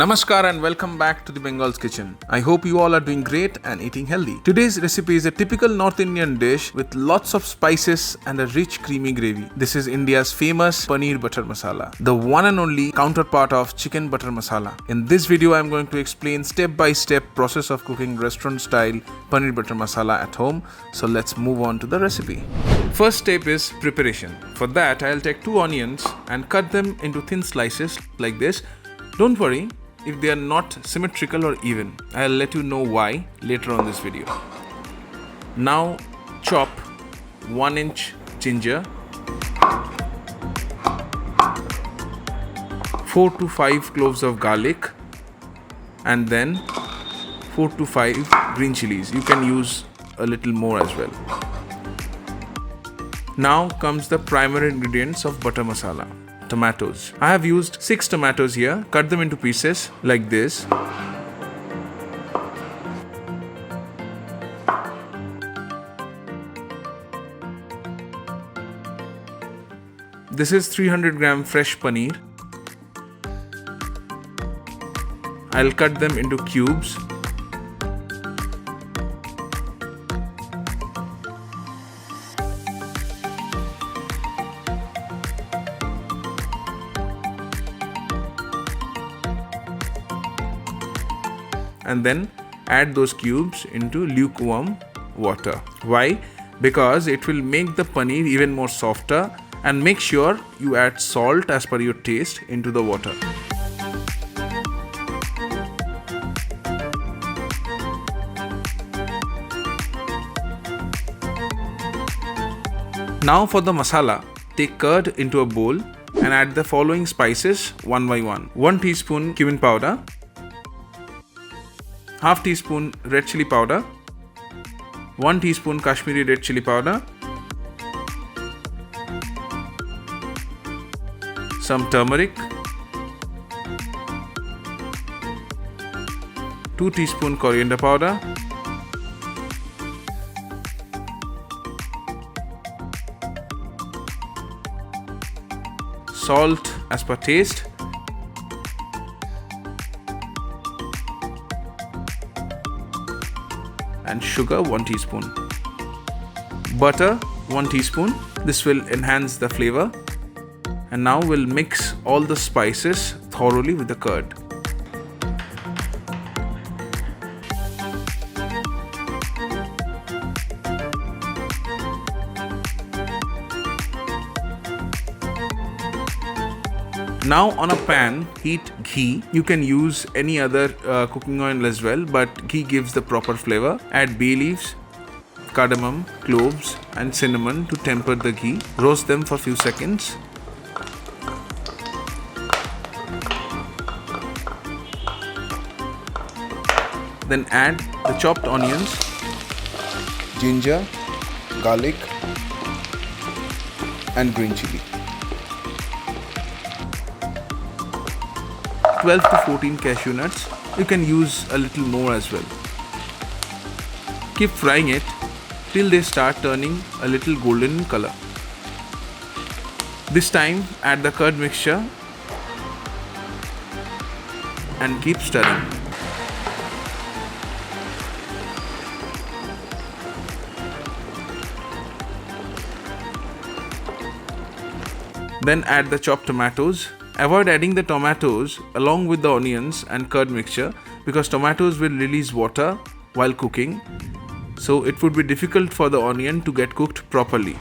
Namaskar and welcome back to the Bengal's Kitchen. I hope you all are doing great and eating healthy. Today's recipe is a typical North Indian dish with lots of spices and a rich creamy gravy. This is India's famous Paneer Butter Masala, the one and only counterpart of Chicken Butter Masala. In this video, I am going to explain step-by-step process of cooking restaurant style Paneer Butter Masala at home. So let's move on to the recipe. First step is preparation. For that, I'll take 2 onions and cut them into thin slices like this. Don't worry if they are not symmetrical or even. I'll let you know why later on this video. Now chop 1-inch ginger, 4 to 5 cloves of garlic, and then 4 to 5 green chilies. You can use a little more as well. Now comes the primary ingredients of butter masala. Tomatoes. I have used 6 tomatoes here. Cut them into pieces like this. This is 300 gram fresh paneer. I'll cut them into cubes. And then add those cubes into lukewarm water. Why? Because it will make the paneer even more softer, and make sure you add salt as per your taste into the water. Now for the masala, take curd into a bowl and add the following spices one by one. 1 teaspoon cumin powder, half teaspoon red chilli powder, 1 teaspoon Kashmiri red chilli powder, some turmeric, 2 teaspoon coriander powder, salt as per taste, and sugar 1 teaspoon. Butter 1 teaspoon. This will enhance the flavor. And now we'll mix all the spices thoroughly with the curd. Now on a pan, heat ghee. You can use any other cooking oil as well, but ghee gives the proper flavor. Add bay leaves, cardamom, cloves and cinnamon to temper the ghee. Roast them for a few seconds. Then add the chopped onions, ginger, garlic and green chili. 12 to 14 cashew nuts. You can use a little more as well. Keep frying it till they start turning a little golden in color. This time add the curd mixture and keep stirring. Then add the chopped tomatoes. Avoid adding the tomatoes along with the onions and curd mixture because tomatoes will release water while cooking, so it would be difficult for the onion to get cooked properly.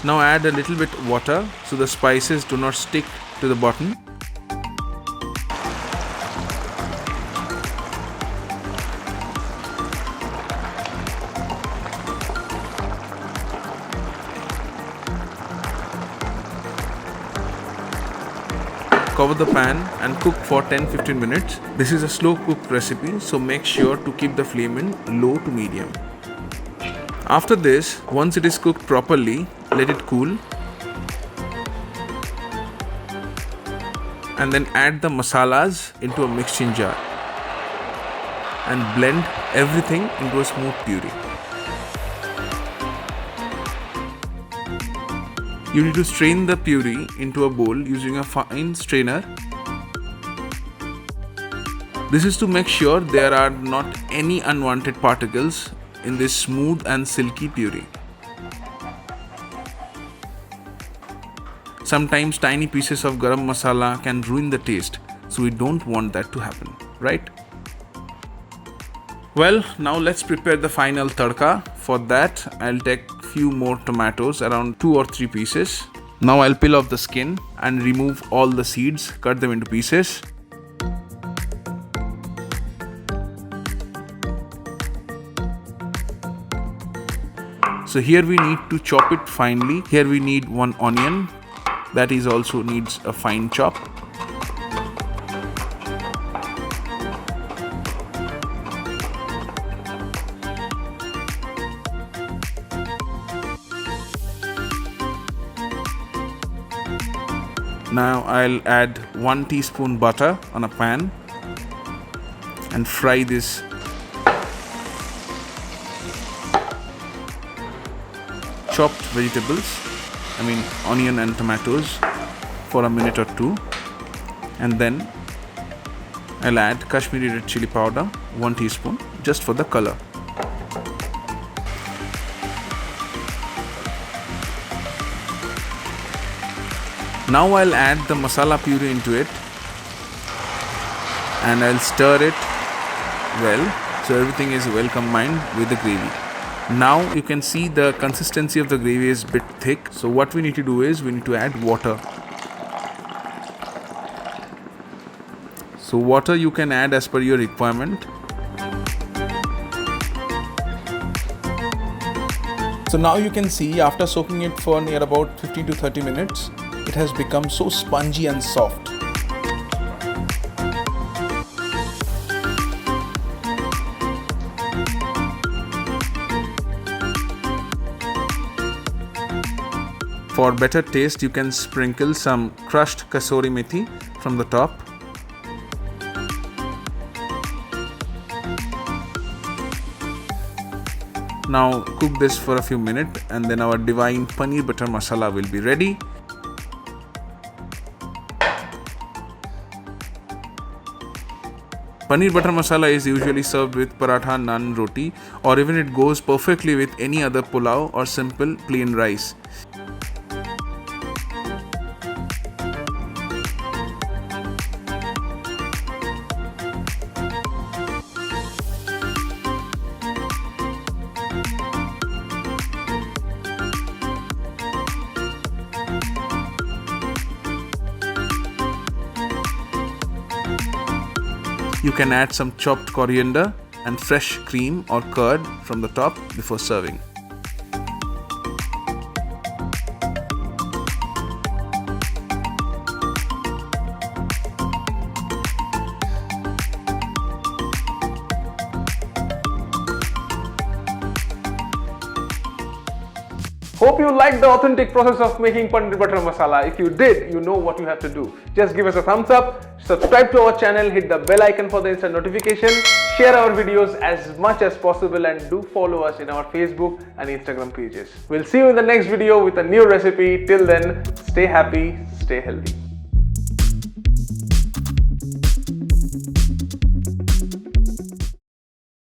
Now add a little bit water so the spices do not stick to the bottom. Cover the pan and cook for 10-15 minutes. This is a slow cooked recipe, so make sure to keep the flame in low to medium. After this, once it is cooked properly, let it cool and then add the masalas into a mixing jar. and blend everything into a smooth puree. You need to strain the puree into a bowl using a fine strainer. This is to make sure there are not any unwanted particles in this smooth and silky puree. Sometimes tiny pieces of garam masala can ruin the taste, so we don't want that to happen, right? Well, now let's prepare the final tadka. For that, I'll take few more tomatoes, around 2 or 3 pieces. Now I'll peel off the skin and remove all the seeds, cut them into pieces. So here we need to chop it finely. Here we need 1 onion. That is also needs a fine chop. Now I'll add 1 teaspoon butter on a pan and fry this chopped vegetables, onion and tomatoes, for a minute or 2, and then I'll add Kashmiri red chilli powder, 1 teaspoon, just for the color. Now I'll add the masala puree into it and I'll stir it well so everything is well combined with the gravy. Now you can see the consistency of the gravy is a bit thick, so what we need to do is we need to add water. So water you can add as per your requirement. So now you can see after soaking it for near about 15 to 30 minutes, it has become so spongy and soft. For better taste, you can sprinkle some crushed kasuri methi from the top. Now cook this for a few minutes and then our divine Paneer Butter Masala will be ready. Paneer Butter Masala is usually served with paratha, naan, roti, or even it goes perfectly with any other pulao or simple plain rice. You can add some chopped coriander and fresh cream or curd from the top before serving. Hope you liked the authentic process of making Paneer Butter Masala. If you did, you know what you have to do. Just give us a thumbs up, subscribe to our channel, hit the bell icon for the instant notification, share our videos as much as possible, and do follow us in our Facebook and Instagram pages. We'll see you in the next video with a new recipe. Till then, stay happy, stay healthy.